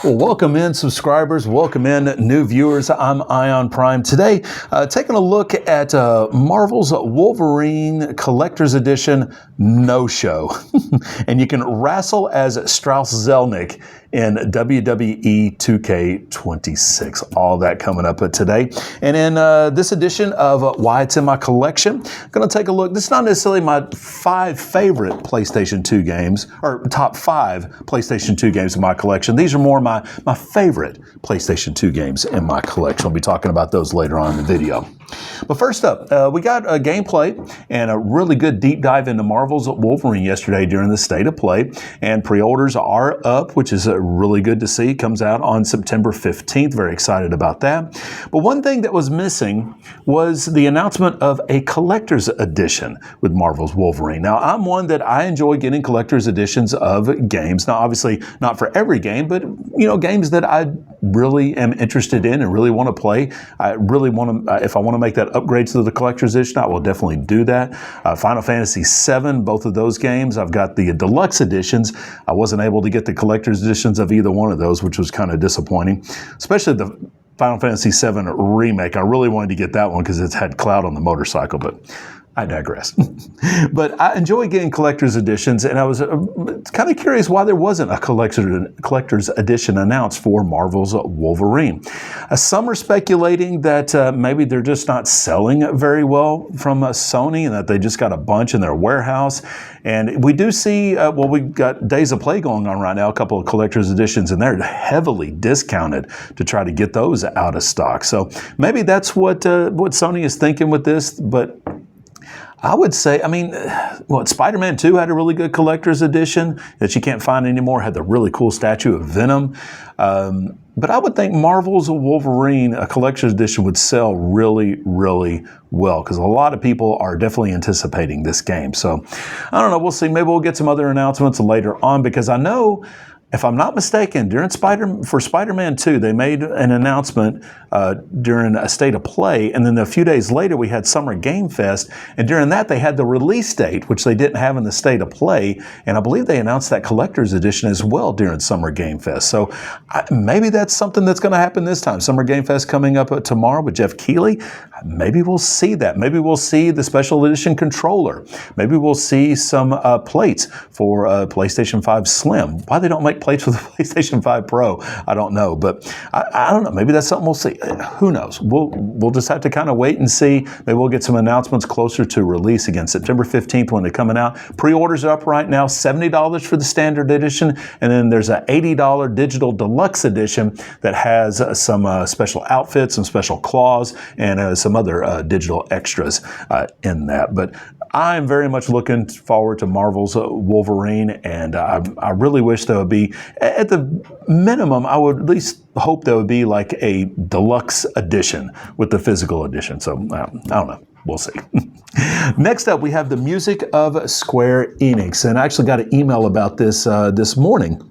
Well, welcome in, subscribers. Welcome in, new viewers. I'm Ion Prime. Today, taking a look at Marvel's Wolverine Collector's Edition No-Show. And you can wrestle as Strauss Zelnick in WWE 2K26. All that coming up today. And in this edition of Why It's in My Collection, I'm going to take a look. This is not necessarily my 5 favorite PlayStation 2 games, or top 5 PlayStation 2 games in my collection. These are more my favorite PlayStation 2 games in my collection. We'll be talking about those later on in the video. But first up, we got a gameplay and a really good deep dive into Marvel's Wolverine yesterday during the State of Play. And pre-orders are up, which is really good to see. Comes out on September 15th. Very excited about that. But one thing that was missing was the announcement of a collector's edition with Marvel's Wolverine. Now, I'm one that I enjoy getting collector's editions of games. Now, obviously, not for every game, but, games that I really am interested in and really want to play. I really want to, if I want to make that upgrade to the collector's edition, I will definitely do that. Final Fantasy VII, both of those games, I've got the deluxe editions. I wasn't able to get the collector's editions of either one of those, which was kind of disappointing, especially the Final Fantasy VII remake. I really wanted to get that one because it's had Cloud on the motorcycle, but I digress. But I enjoy getting collector's editions, and I was kind of curious why there wasn't a collector's edition announced for Marvel's Wolverine. Some are speculating that maybe they're just not selling very well from Sony and that they just got a bunch in their warehouse. And we do see, we've got Days of Play going on right now, a couple of collector's editions, and they're heavily discounted to try to get those out of stock. So maybe that's what Sony is thinking with this, but I would say, Spider-Man 2 had a really good collector's edition that you can't find anymore, had the really cool statue of Venom. But I would think Marvel's Wolverine, a collector's edition, would sell really, really well because a lot of people are definitely anticipating this game. So I don't know. We'll see. Maybe we'll get some other announcements later on because I know, if I'm not mistaken, for Spider-Man 2, they made an announcement during a State of Play, and then a few days later we had Summer Game Fest, and during that they had the release date, which they didn't have in the State of Play, and I believe they announced that collector's edition as well during Summer Game Fest. So maybe that's something that's going to happen this time. Summer Game Fest coming up tomorrow with Jeff Keighley. Maybe we'll see that. Maybe we'll see the special edition controller. Maybe we'll see some plates for PlayStation 5 Slim. Why they don't make plates for the PlayStation 5 Pro, I don't know, but I don't know. Maybe that's something we'll see. Who knows? We'll just have to kind of wait and see. Maybe we'll get some announcements closer to release. Again, September 15th when they're coming out. Pre-orders are up right now, $70 for the standard edition, and then there's an $80 digital deluxe edition that has some special outfits, some special claws, and some other digital extras in that. But I'm very much looking forward to Marvel's Wolverine, and I really wish there would be, at the minimum, I would at least hope there would be like a deluxe edition with the physical edition. So I don't know. We'll see. Next up, we have the music of Square Enix, and I actually got an email about this this morning.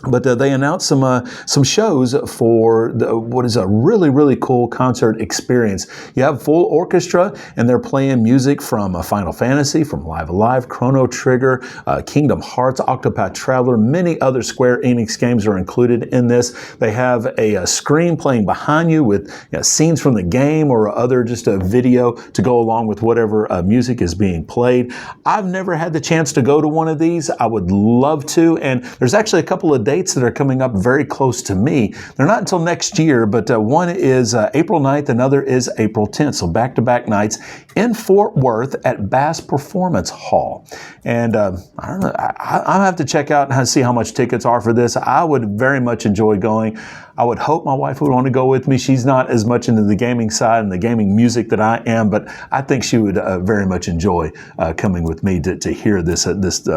But they announced some shows for what is a really, really cool concert experience. You have full orchestra, and they're playing music from Final Fantasy, from Live Alive, Chrono Trigger, Kingdom Hearts, Octopath Traveler. Many other Square Enix games are included in this. They have a screen playing behind you with scenes from the game or other just a video to go along with whatever music is being played. I've never had the chance to go to one of these. I would love to, and there's actually a couple of dates that are coming up very close to me. They're not until next year, but one is April 9th, another is April 10th. So back-to-back nights in Fort Worth at Bass Performance Hall. And I don't know, I'll have to check out and see how much tickets are for this. I would very much enjoy going. I would hope my wife would want to go with me. She's not as much into the gaming side and the gaming music that I am, but I think she would very much enjoy coming with me to hear this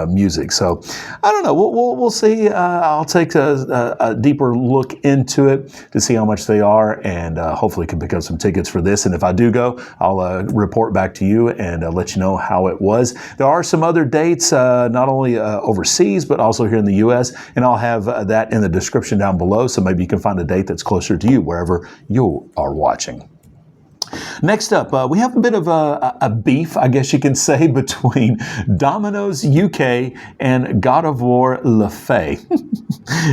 music. So I don't know. We'll see. I'll take a deeper look into it to see how much they are, and hopefully can pick up some tickets for this. And if I do go, I'll report back to you and let you know how it was. There are some other dates, not only overseas, but also here in the U.S., and I'll have that in the description down below, so maybe you can find a date that's closer to you wherever you are watching. Next up, we have a bit of a beef, I guess you can say, between Domino's UK and God of War Le Fay.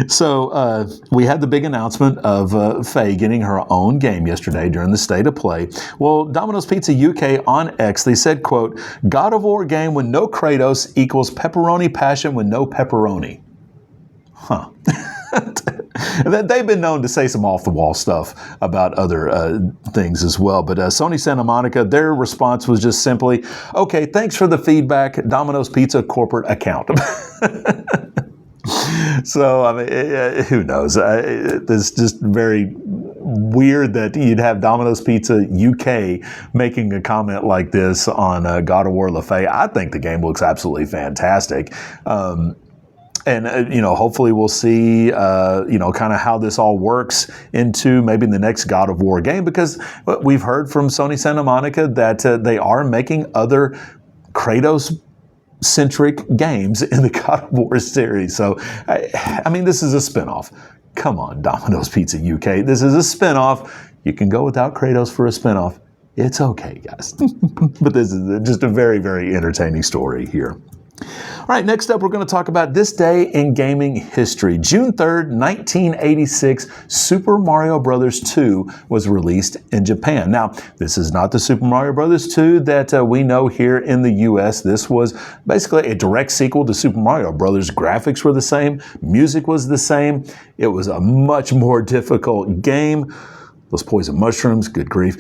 So we had the big announcement of Faye getting her own game yesterday during the State of Play. Well, Domino's Pizza UK on X, they said, quote, God of War game with no Kratos equals pepperoni passion with no pepperoni. Huh. They've been known to say some off-the-wall stuff about other things as well. But Sony Santa Monica, their response was just simply, okay, thanks for the feedback, Domino's Pizza corporate account. So, I mean, who knows? It's just very weird that you'd have Domino's Pizza UK making a comment like this on God of War Le Fay. I think the game looks absolutely fantastic. And, hopefully we'll see, kind of how this all works into maybe the next God of War game, because we've heard from Sony Santa Monica that they are making other Kratos-centric games in the God of War series. So, I mean, this is a spinoff. Come on, Domino's Pizza UK. This is a spinoff. You can go without Kratos for a spinoff. It's okay, guys. But this is just a very, very entertaining story here. All right, next up, we're going to talk about this day in gaming history. June 3rd, 1986, Super Mario Bros. 2 was released in Japan. Now, this is not the Super Mario Bros. 2 that we know here in the U.S. This was basically a direct sequel to Super Mario Bros. Graphics were the same, music was the same. It was a much more difficult game. Those poison mushrooms, good grief.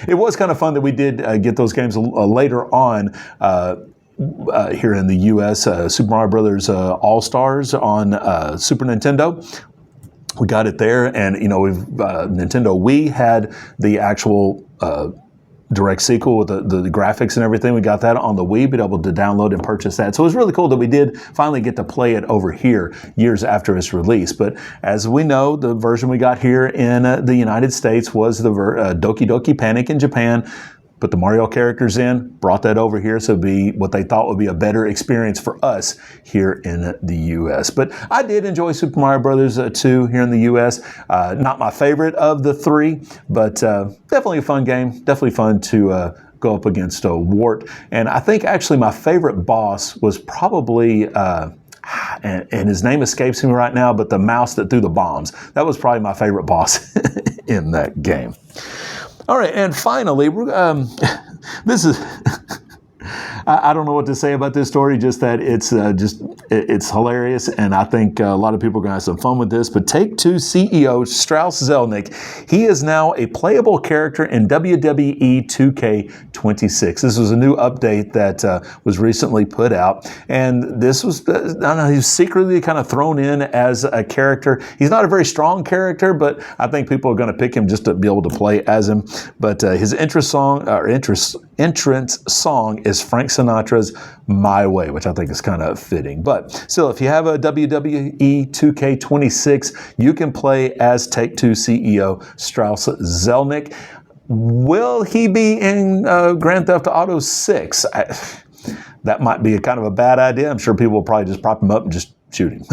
It was kind of fun that we did get those games later on here in the U.S., Super Mario Brothers All-Stars on Super Nintendo. We got it there, and Nintendo Wii had the actual direct sequel with the graphics and everything. We got that on the Wii, but able to download and purchase that. So it was really cool that we did finally get to play it over here years after its release. But as we know, the version we got here in the United States was the Doki Doki Panic in Japan. Put the Mario characters in, brought that over here, so it'd be what they thought would be a better experience for us here in the U.S. But I did enjoy Super Mario Bros. 2 here in the U.S. Not my favorite of the three, but definitely a fun game. Definitely fun to go up against Wart. And I think actually my favorite boss was probably, and his name escapes me right now, but the mouse that threw the bombs. That was probably my favorite boss in that game. All right, and finally, this is, I don't know what to say about this story, just that it's hilarious, and I think a lot of people are going to have some fun with this, but Take-Two CEO Strauss Zelnick, he is now a playable character in WWE 2K26. This was a new update that was recently put out, and this was, I don't know, he was secretly kind of thrown in as a character. He's not a very strong character, but I think people are going to pick him just to be able to play as him. But his entrance song is Frank Sinatra's My Way, which I think is kind of fitting. But still, if you have a WWE 2K26, you can play as Take-Two CEO Strauss Zelnick. Will he be in Grand Theft Auto 6? That might be a kind of a bad idea. I'm sure people will probably just prop him up and just shoot him.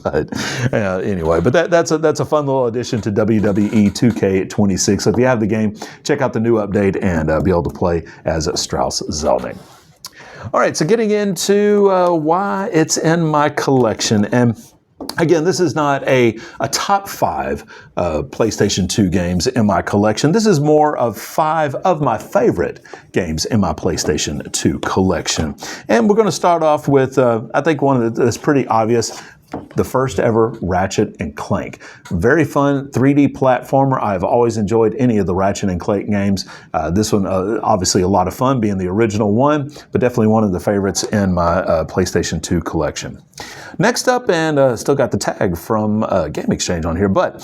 But anyway, but that's a fun little addition to WWE 2K26. So if you have the game, check out the new update and be able to play as Strauss Zelnick. All right, so getting into why it's in my collection. And again, this is not a top 5 PlayStation 2 games in my collection. This is more of 5 of my favorite games in my PlayStation 2 collection. And we're going to start off with, I think one that's pretty obvious, the first ever Ratchet and Clank. Very fun 3D platformer. I've always enjoyed any of the Ratchet and Clank games. This one, obviously a lot of fun being the original one, but definitely one of the favorites in my PlayStation 2 collection. Next up, and still got the tag from Game Exchange on here, but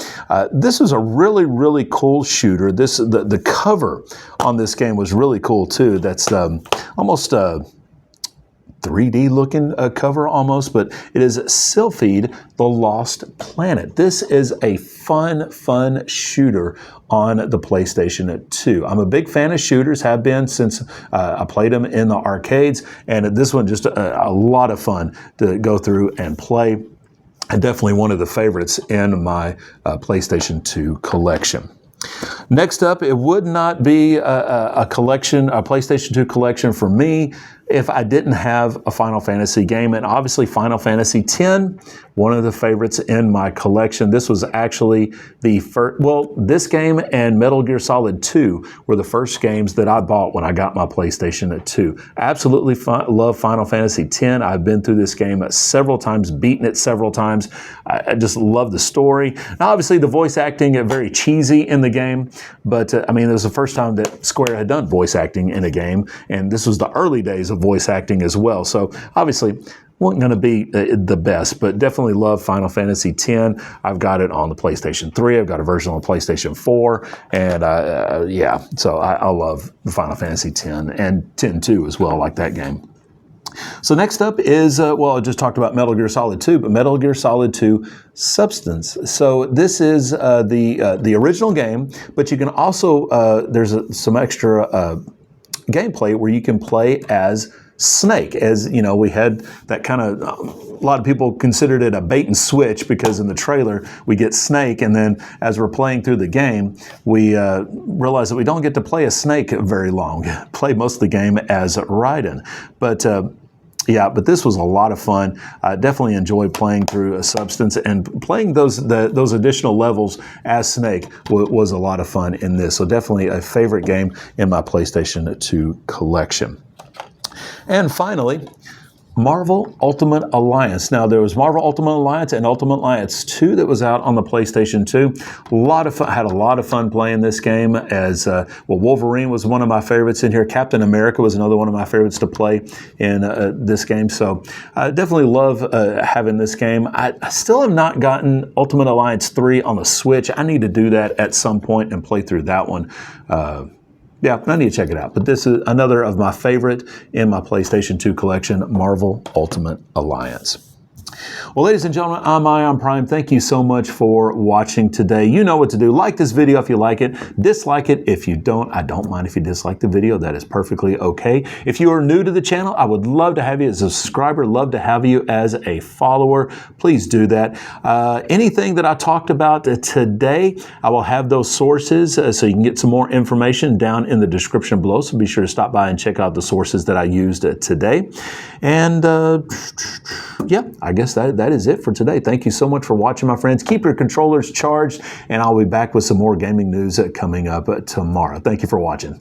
this was a really, really cool shooter. The cover on this game was really cool too. That's almost 3D looking cover almost, but it is Sylphid, The Lost Planet. This is a fun shooter on the PlayStation 2. I'm a big fan of shooters, have been since I played them in the arcades, and this one just a lot of fun to go through and play. And definitely one of the favorites in my PlayStation 2 collection. Next up, it would not be a collection, a PlayStation 2 collection for me if I didn't have a Final Fantasy game. And obviously Final Fantasy X, one of the favorites in my collection. This was actually the first, well, this game and Metal Gear Solid 2 were the first games that I bought when I got my PlayStation 2. Absolutely love Final Fantasy X. I've been through this game several times, beaten it several times. I just love the story. Now, obviously the voice acting is very cheesy in the game, but I mean, it was the first time that Square had done voice acting in a game, and this was the early days of voice acting as well. So obviously wasn't going to be the best, but definitely love Final Fantasy X. I've got it on the PlayStation 3. I've got a version on the PlayStation 4. And yeah, so I love Final Fantasy X and X-2 as well, like that game. So next up is, well, I just talked about Metal Gear Solid 2, but Metal Gear Solid 2 Substance. So this is the original game, but you can also, there's some extra gameplay where you can play as Snake. As you know, we had that kind of, a lot of people considered it a bait and switch, because in the trailer we get Snake, and then as we're playing through the game, we realize that we don't get to play as Snake very long. Play most of the game as Raiden. But yeah, but this was a lot of fun. I definitely enjoyed playing through a Substance, and playing those additional levels as Snake was a lot of fun in this. So definitely a favorite game in my PlayStation 2 collection. And finally, Marvel Ultimate Alliance. Now, there was Marvel Ultimate Alliance and Ultimate Alliance 2 that was out on the PlayStation 2. A lot of fun, had a lot of fun playing this game. As well, Wolverine was one of my favorites in here. Captain America was another one of my favorites to play in this game. So I definitely love having this game. I still have not gotten Ultimate Alliance 3 on the Switch. I need to do that at some point and play through that one. Yeah, I need to check it out. But this is another of my favorite in my PlayStation 2 collection, Marvel Ultimate Alliance. Well, ladies and gentlemen, I'm Ion Prime. Thank you so much for watching today. You know what to do. Like this video if you like it. Dislike it if you don't. I don't mind if you dislike the video. That is perfectly okay. If you are new to the channel, I would love to have you as a subscriber. Love to have you as a follower. Please do that. Anything that I talked about today, I will have those sources so you can get some more information down in the description below. So be sure to stop by and check out the sources that I used today. And yeah, I guess that is it for today. Thank you so much for watching, my friends. Keep your controllers charged, and I'll be back with some more gaming news coming up tomorrow. Thank you for watching.